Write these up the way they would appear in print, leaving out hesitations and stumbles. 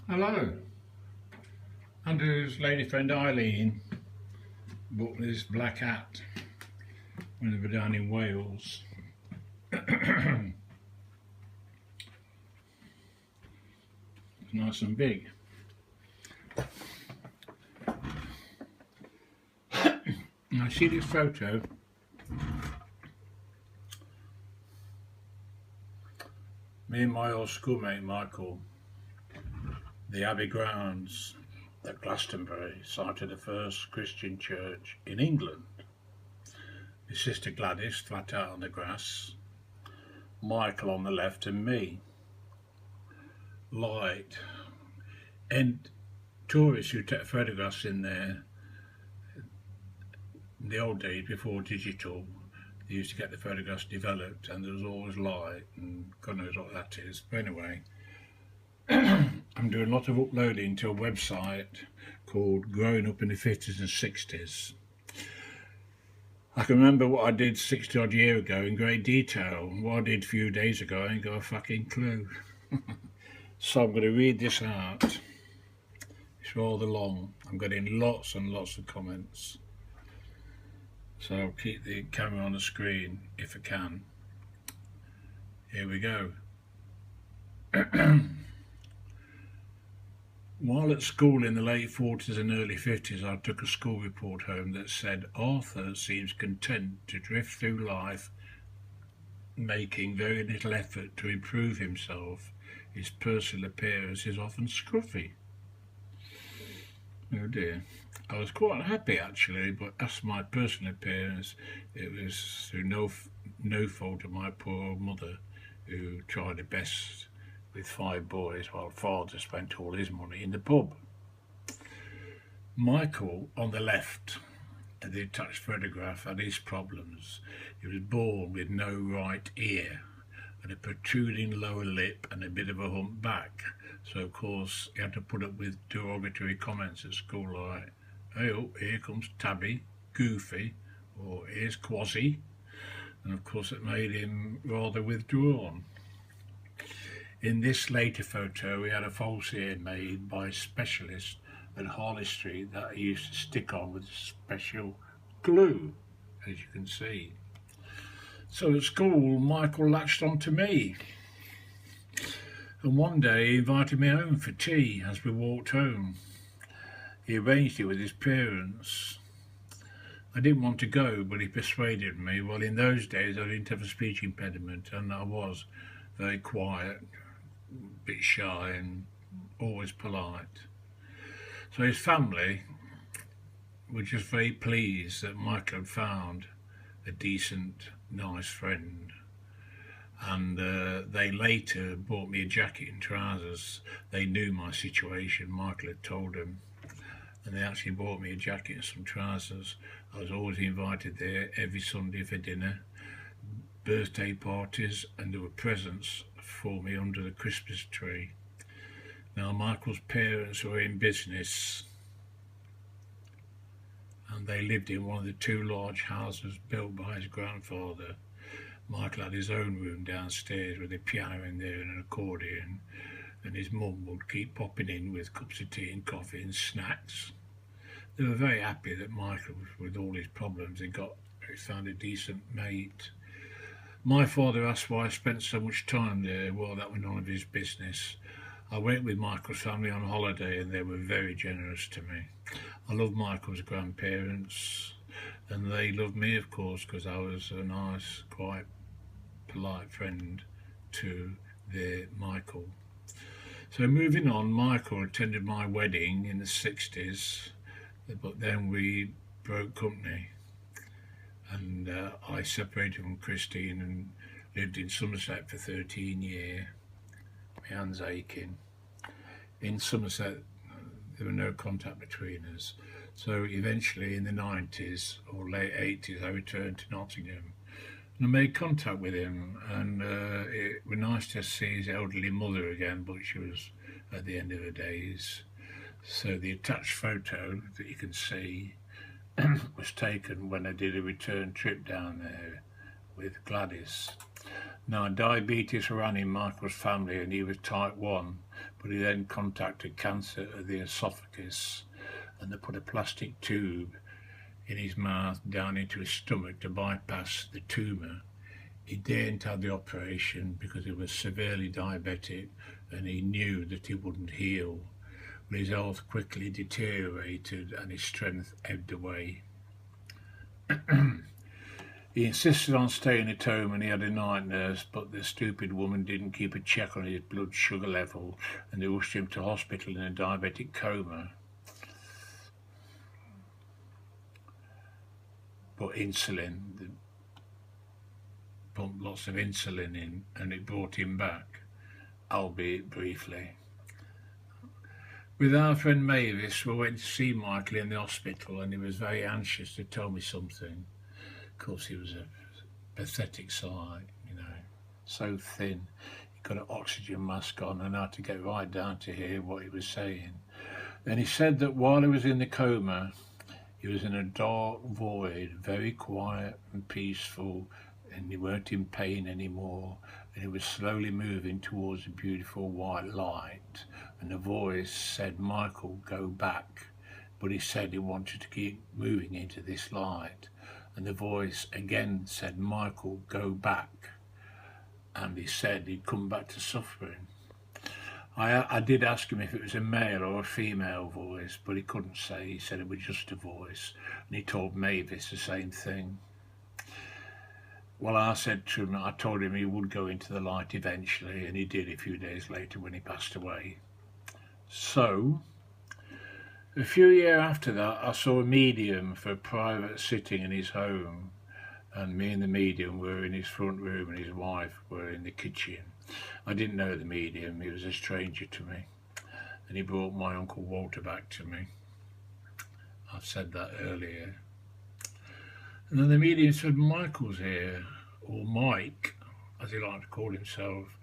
Hello. Andrew's lady friend Eileen bought this black hat when they were down in Wales. It's nice and big. And I see this photo. Me and my old schoolmate Michael, the Abbey grounds at Glastonbury, site of the first Christian church in England. His sister Gladys flat out on the grass, Michael on the left and me. Light. And tourists who take photographs in there, in the old days before digital, they used to get the photographs developed and there was always light and God knows what that is. But anyway, I'm doing a lot of uploading to a website called Growing Up in the 50s and 60s. I can remember what I did 60 odd years ago in great detail. What I did a few days ago, I ain't got a fucking clue. So I'm going to read this out. It's rather long. I'm getting lots and lots of comments. So I'll keep the camera on the screen if I can. Here we go. While at school in the late 40s and early 50s, I took a school report home that said Arthur seems content to drift through life, making very little effort to improve himself. His personal appearance is often scruffy. Oh dear. I was quite happy actually, but as my personal appearance, it was through no fault of my poor old mother, who tried her best with 5 boys while father spent all his money in the pub. Michael on the left, in the attached photograph, had his problems. He was born with no right ear and a protruding lower lip and a bit of a hump back. So of course he had to put up with derogatory comments at school like, "Hey, oh, here comes Tabby, Goofy," or "Here's Quasi," and of course it made him rather withdrawn. In this later photo, he had a false ear made by a specialist at Harley Street that he used to stick on with special glue, as you can see. So at school, Michael latched on to me. And one day he invited me home for tea as we walked home. He arranged it with his parents. I didn't want to go, but he persuaded me. Well, in those days I didn't have a speech impediment and I was very quiet, a bit shy and always polite. So his family were just very pleased that Michael had found a decent, nice friend. And they later bought me a jacket and trousers. They knew my situation, Michael had told them. And they actually bought me a jacket and some trousers. I was always invited there every Sunday for dinner, birthday parties, and there were presents for me under the Christmas tree. Now Michael's parents were in business and they lived in one of the 2 large houses built by his grandfather. Michael had his own room downstairs with a piano in there and an accordion, and his mum would keep popping in with cups of tea and coffee and snacks. They were very happy that Michael, with all his problems, he found a decent mate. My father asked why I spent so much time there. Well, that was none of his business. I went with Michael's family on holiday and they were very generous to me. I loved Michael's grandparents and they loved me, of course, because I was a nice, quite polite friend to their Michael. So moving on, Michael attended my wedding in the 60s, but then we broke company and I separated from Christine and lived in Somerset for 13 years. My hand's aching. In Somerset, there was no contact between us. So eventually in the 90s or late 80s, I returned to Nottingham and I made contact with him, and it was nice to see his elderly mother again, but she was at the end of her days. So the attached photo that you can see was taken when I did a return trip down there with Gladys. Now, diabetes ran in Michael's family and he was type 1, but he then contacted cancer of the esophagus and they put a plastic tube in his mouth down into his stomach to bypass the tumour. He daren't have the operation because he was severely diabetic and he knew that he wouldn't heal. But his health quickly deteriorated and his strength ebbed away. He insisted on staying at home and he had a night nurse, but the stupid woman didn't keep a check on his blood sugar level and they rushed him to hospital in a diabetic coma. Put insulin, they pumped lots of insulin in and it brought him back, albeit briefly. With our friend Mavis, we went to see Michael in the hospital and he was very anxious to tell me something. Of course, he was a pathetic sight, so thin. He got an oxygen mask on and I had to get right down to hear what he was saying. Then he said that while he was in the coma, he was in a dark void, very quiet and peaceful, and he weren't in pain anymore, and he was slowly moving towards a beautiful white light, and the voice said, "Michael, go back." But he said he wanted to keep moving into this light. And the voice again said, "Michael, go back." And he said he'd come back to suffering. I did ask him if it was a male or a female voice, but he couldn't say. He said it was just a voice. And he told Mavis the same thing. Well, I said to him, I told him he would go into the light eventually, and he did a few days later when he passed away. So, a few years after that, I saw a medium for a private sitting in his home, and me and the medium were in his front room and his wife were in the kitchen. I didn't know the medium, he was a stranger to me, and he brought my Uncle Walter back to me. I've said that earlier. And then the medium said, "Michael's here," or Mike, as he liked to call himself.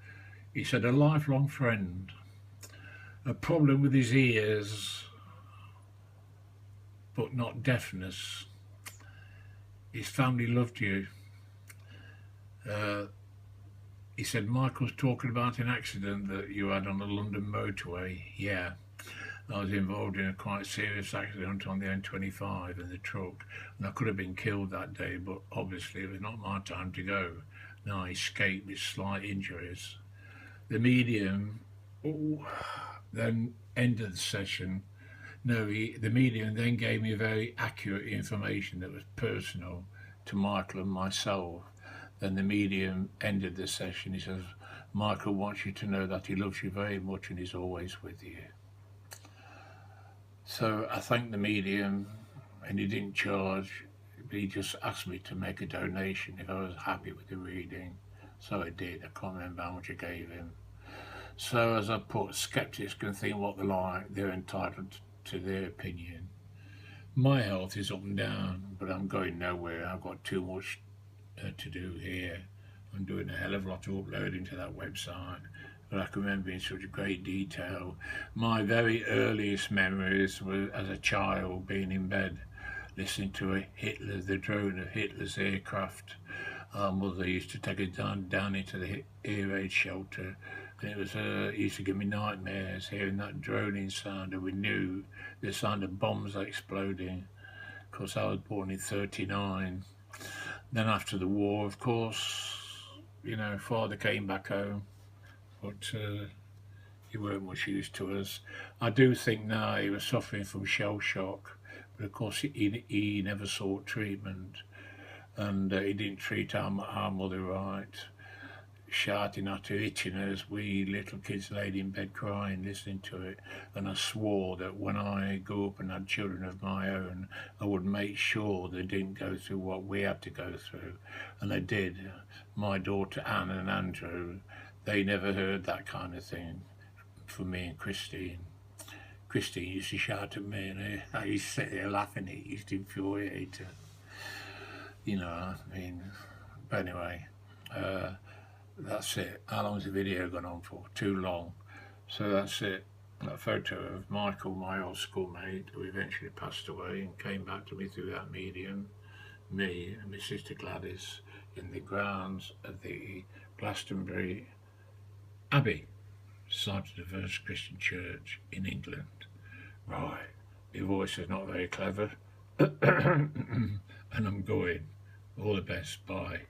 He said, "A lifelong friend, a problem with his ears, but not deafness. His family loved you." He said, "Michael's talking about an accident that you had on the London motorway." Yeah, I was involved in a quite serious accident on the N25 in the truck, and I could have been killed that day, but obviously it was not my time to go. No, I escaped with slight injuries. The medium then ended the session. No, the medium then gave me very accurate information that was personal to Michael and myself. Then the medium ended the session. He says, "Michael wants you to know that he loves you very much and he's always with you." So I thanked the medium, and he didn't charge. He just asked me to make a donation if I was happy with the reading. So I did. I can't remember how much I gave him. So as I put, skeptics can think what they like. They're entitled to their opinion. My health is up and down, but I'm going nowhere. I've got too much to do here. I'm doing a hell of a lot of uploading to that website, but I can remember in such great detail. My very earliest memories were as a child being in bed, listening to the drone of Hitler's aircraft. Our mother used to take us down into the air raid shelter, and it used to give me nightmares hearing that droning sound, and we knew the sound of bombs exploding. Of course, I was born in 1939. Then after the war, of course, father came back home, but he weren't much use to us. I do think now he was suffering from shell shock, but of course he never sought treatment, and he didn't treat our mother right, shouting at her, itching her as we little kids laid in bed crying, listening to it. And I swore that when I grew up and had children of my own, I would make sure they didn't go through what we had to go through. And they did. My daughter Anne and Andrew, they never heard that kind of thing from me and Christine. Christine used to shout at me, and I used to sit there laughing. It used to infuriate her. But anyway, that's it. How long's the video gone on for? Too long. So that's it. That photo of Michael, my old schoolmate, who eventually passed away and came back to me through that medium, me and my sister Gladys. in the grounds of the Glastonbury Abbey, site of the first Christian church in England. Right, my voice is not very clever, and I'm going. All the best, bye.